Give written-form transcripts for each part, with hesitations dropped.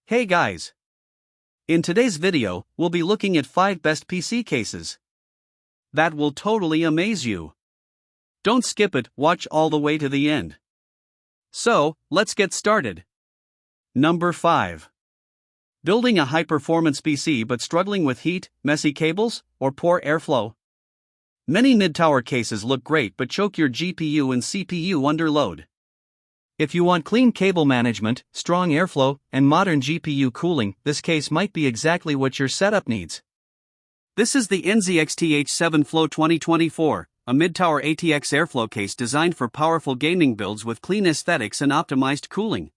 Hey guys! In today's video, we'll be looking at 5 best PC cases that will totally amaze you. Don't skip it, watch all the way to the end. So, let's get started. Number 5. Building a high-performance PC but struggling with heat, messy cables, or poor airflow? Many mid-tower cases look great but choke your GPU and CPU under load. If you want clean cable management, strong airflow, and modern GPU cooling, this case might be exactly what your setup needs. This is the NZXT H7 Flow 2024, a mid-tower ATX airflow case designed for powerful gaming builds with clean aesthetics and optimized cooling.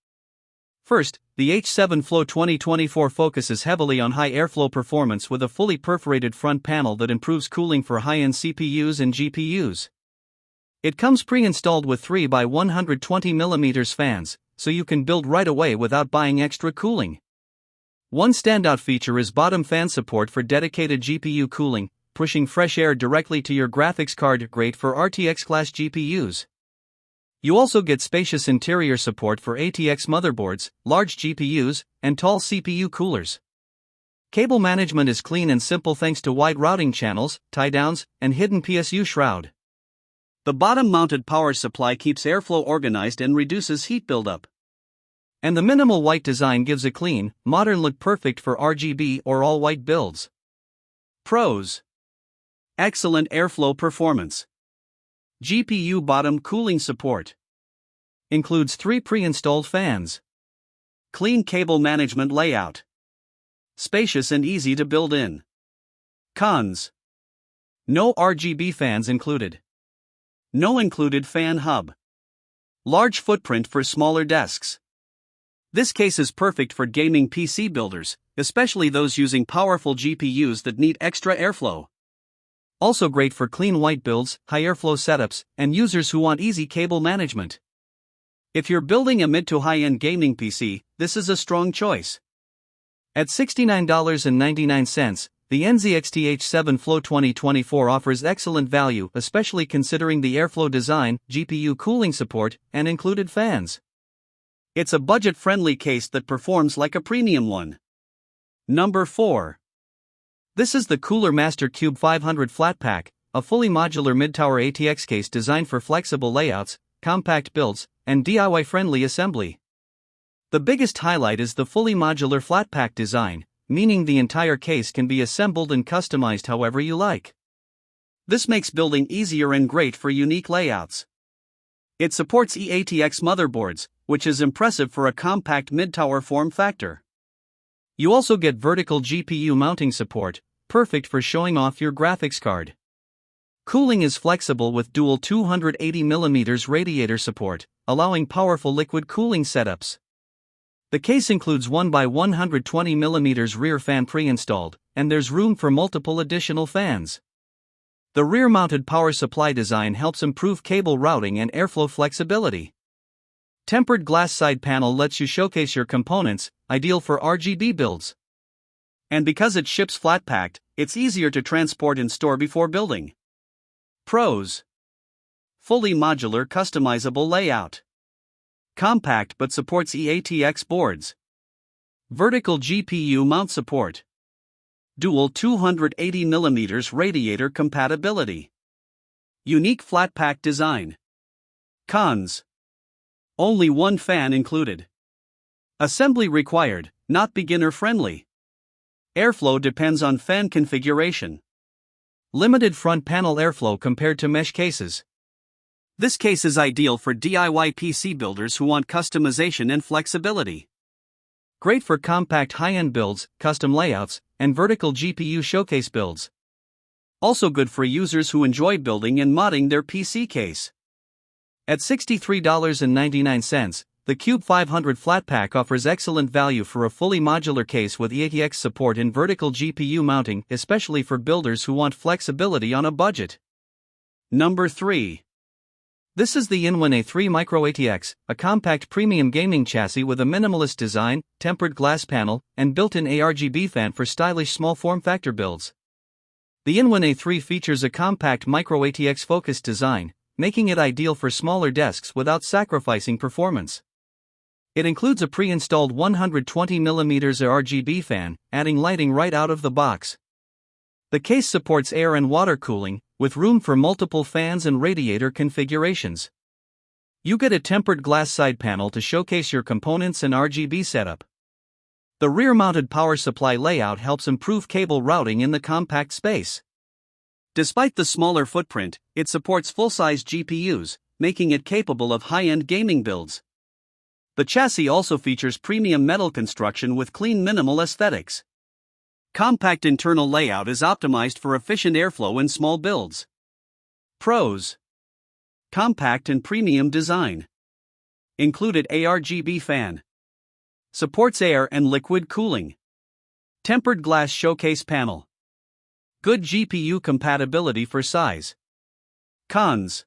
First, the H7 Flow 2024 focuses heavily on high airflow performance with a fully perforated front panel that improves cooling for high-end CPUs and GPUs. It comes pre-installed with 3x120mm fans, so you can build right away without buying extra cooling. One standout feature is bottom fan support for dedicated GPU cooling, pushing fresh air directly to your graphics card, great for RTX class GPUs. You also get spacious interior support for ATX motherboards, large GPUs, and tall CPU coolers. Cable management is clean and simple thanks to wide routing channels, tie-downs, and hidden PSU shroud. The bottom-mounted power supply keeps airflow organized and reduces heat buildup. And the minimal white design gives a clean, modern look perfect for RGB or all-white builds. Pros: excellent airflow performance. GPU bottom cooling support. Includes 3 pre-installed fans. Clean cable management layout. Spacious and easy to build in. Cons: no RGB fans included. No included fan hub. Large footprint for smaller desks. This case is perfect for gaming PC builders, especially those using powerful GPUs that need extra airflow. Also great for clean white builds, high airflow setups, and users who want easy cable management. If you're building a mid to high-end gaming PC, this is a strong choice. At $69.99, the NZXT H7 Flow 2024 offers excellent value, especially considering the airflow design, GPU cooling support, and included fans. It's a budget-friendly case that performs like a premium one. Number 4. This is the Cooler Master Qube 500 Flatpack, a fully modular mid-tower ATX case designed for flexible layouts, compact builds, and DIY-friendly assembly. The biggest highlight is the fully modular Flatpack design, meaning the entire case can be assembled and customized however you like. This makes building easier and great for unique layouts. It supports ATX motherboards, which is impressive for a compact mid-tower form factor. You also get vertical GPU mounting support, perfect for showing off your graphics card. Cooling is flexible with dual 280mm radiator support, allowing powerful liquid cooling setups. The case includes 1x120mm rear fan pre-installed, and there's room for multiple additional fans. The rear-mounted power supply design helps improve cable routing and airflow flexibility. Tempered glass side panel lets you showcase your components, ideal for RGB builds. And because it ships flat-packed, it's easier to transport and store before building. Pros: fully modular customizable layout. Compact but supports ATX boards. Vertical GPU mount support. Dual 280mm radiator compatibility. Unique flat-pack design. Cons: only one fan included. Assembly required, not beginner-friendly. Airflow depends on fan configuration. Limited front panel airflow compared to mesh cases. This case is ideal for DIY PC builders who want customization and flexibility. Great for compact high-end builds, custom layouts, and vertical GPU showcase builds. Also good for users who enjoy building and modding their PC case. At $63.99, the Qube 500 Flatpack offers excellent value for a fully modular case with ATX support and vertical GPU mounting, especially for builders who want flexibility on a budget. Number 3. This is the InWin A3-mATX, a compact premium gaming chassis with a minimalist design, tempered glass panel, and built-in ARGB fan for stylish small form factor builds. The InWin A3 features a compact MicroATX focused design, making it ideal for smaller desks without sacrificing performance. It includes a pre-installed 120mm ARGB fan, adding lighting right out of the box. The case supports air and water cooling, with room for multiple fans and radiator configurations. You get a tempered glass side panel to showcase your components and RGB setup. The rear-mounted power supply layout helps improve cable routing in the compact space. Despite the smaller footprint, it supports full-size GPUs, making it capable of high-end gaming builds. The chassis also features premium metal construction with clean minimal aesthetics. Compact internal layout is optimized for efficient airflow in small builds. Pros: compact and premium design. Included ARGB fan. Supports air and liquid cooling. Tempered glass showcase panel. Good GPU compatibility for size. Cons: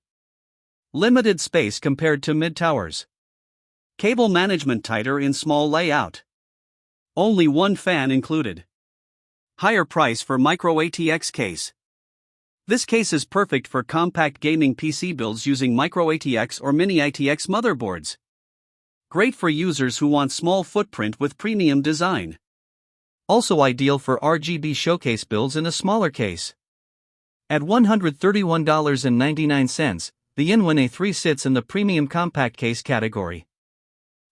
limited space compared to mid-towers. Cable management tighter in small layout. Only one fan included. Higher price for MicroATX case. This case is perfect for compact gaming PC builds using MicroATX or Mini-ITX motherboards. Great for users who want small footprint with premium design. Also ideal for RGB showcase builds in a smaller case. At $131.99, the InWin A3 sits in the premium compact case category.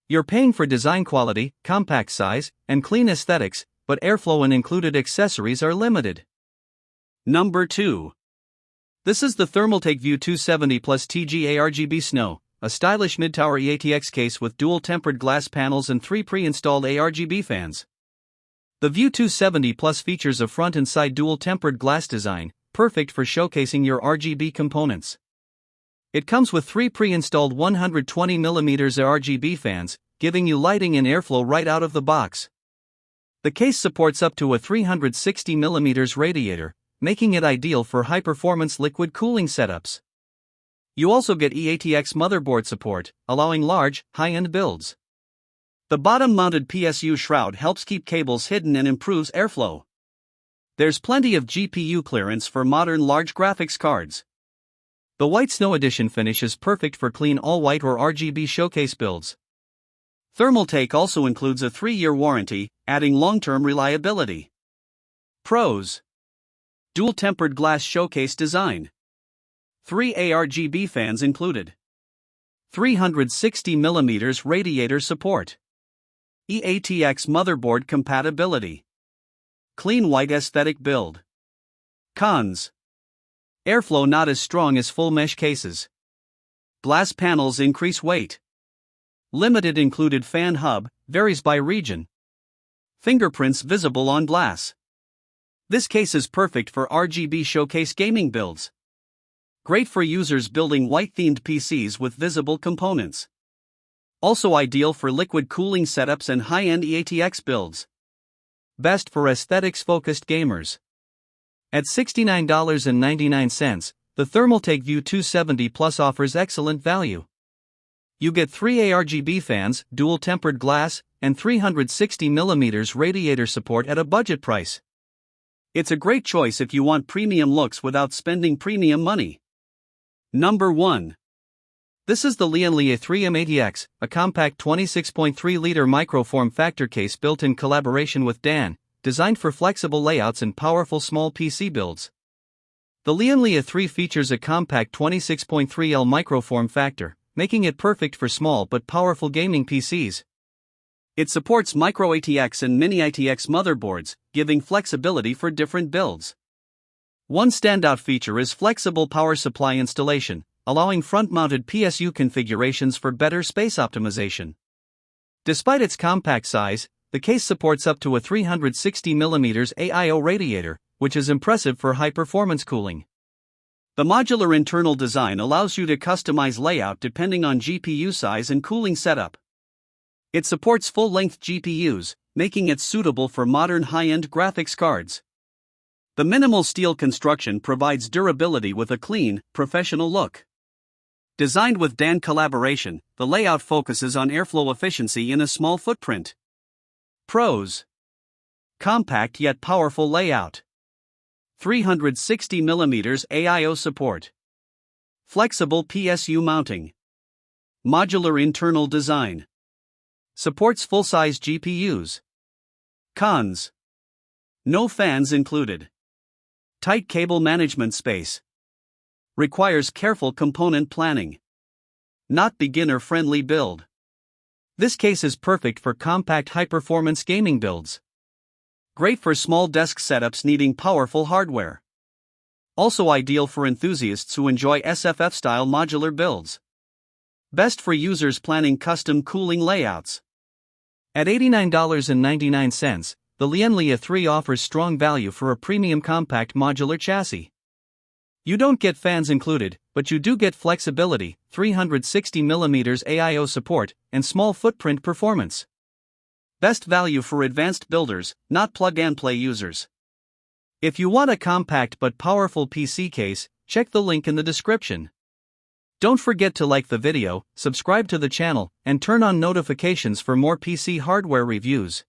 You're paying for design quality, compact size, and clean aesthetics, but airflow and included accessories are limited. Number 2. This is the Thermaltake View 270 Plus TG ARGB Snow, a stylish mid-tower EATX case with dual tempered glass panels and 3 pre-installed ARGB fans. The View 270 Plus features a front and side dual tempered glass design, perfect for showcasing your RGB components. It comes with 3 pre-installed 120mm ARGB fans, giving you lighting and airflow right out of the box. The case supports up to a 360mm radiator, making it ideal for high-performance liquid cooling setups. You also get eATX motherboard support, allowing large, high-end builds. The bottom-mounted PSU shroud helps keep cables hidden and improves airflow. There's plenty of GPU clearance for modern large graphics cards. The White Snow Edition finish is perfect for clean all-white or RGB showcase builds. Thermaltake also includes a 3-year warranty, adding long-term reliability. Pros: dual tempered glass showcase design. 3 ARGB fans included. 360mm radiator support. eATX motherboard compatibility. Clean white aesthetic build. Cons: airflow not as strong as full mesh cases. Glass panels increase weight. Limited included fan hub, varies by region. Fingerprints visible on glass. This case is perfect for RGB showcase gaming builds. Great for users building white-themed PCs with visible components. Also ideal for liquid cooling setups and high-end EATX builds. Best for aesthetics-focused gamers. At $69.99, the Thermaltake View 270 Plus offers excellent value. You get 3 ARGB fans, dual tempered glass, and 360mm radiator support at a budget price. It's a great choice if you want premium looks without spending premium money. Number 1. This is the Lian Li A3-mATX, a compact 26.3-liter micro-form factor case built in collaboration with Dan, designed for flexible layouts and powerful small PC builds. The Lian Li A3 features a compact 26.3L micro-form factor, making it perfect for small but powerful gaming PCs. It supports MicroATX and Mini-ITX motherboards, giving flexibility for different builds. One standout feature is flexible power supply installation, allowing front-mounted PSU configurations for better space optimization. Despite its compact size, the case supports up to a 360mm AIO radiator, which is impressive for high-performance cooling. The modular internal design allows you to customize layout depending on GPU size and cooling setup. It supports full-length GPUs, making it suitable for modern high-end graphics cards. The minimal steel construction provides durability with a clean, professional look. Designed with Dan collaboration, the layout focuses on airflow efficiency in a small footprint. Pros: compact yet powerful layout. 360mm AIO support. Flexible PSU mounting. Modular internal design. Supports full-size GPUs. Cons. No fans included. Tight cable management space. Requires careful component planning. Not beginner-friendly build. This case is perfect for compact high-performance gaming builds. Great for small desk setups needing powerful hardware. Also ideal for enthusiasts who enjoy SFF-style modular builds. Best for users planning custom cooling layouts. At $89.99, the Lian Li A3 offers strong value for a premium compact modular chassis. You don't get fans included, but you do get flexibility, 360mm AIO support, and small footprint performance. Best value for advanced builders, not plug-and-play users. If you want a compact but powerful PC case, check the link in the description. Don't forget to like the video, subscribe to the channel, and turn on notifications for more PC hardware reviews.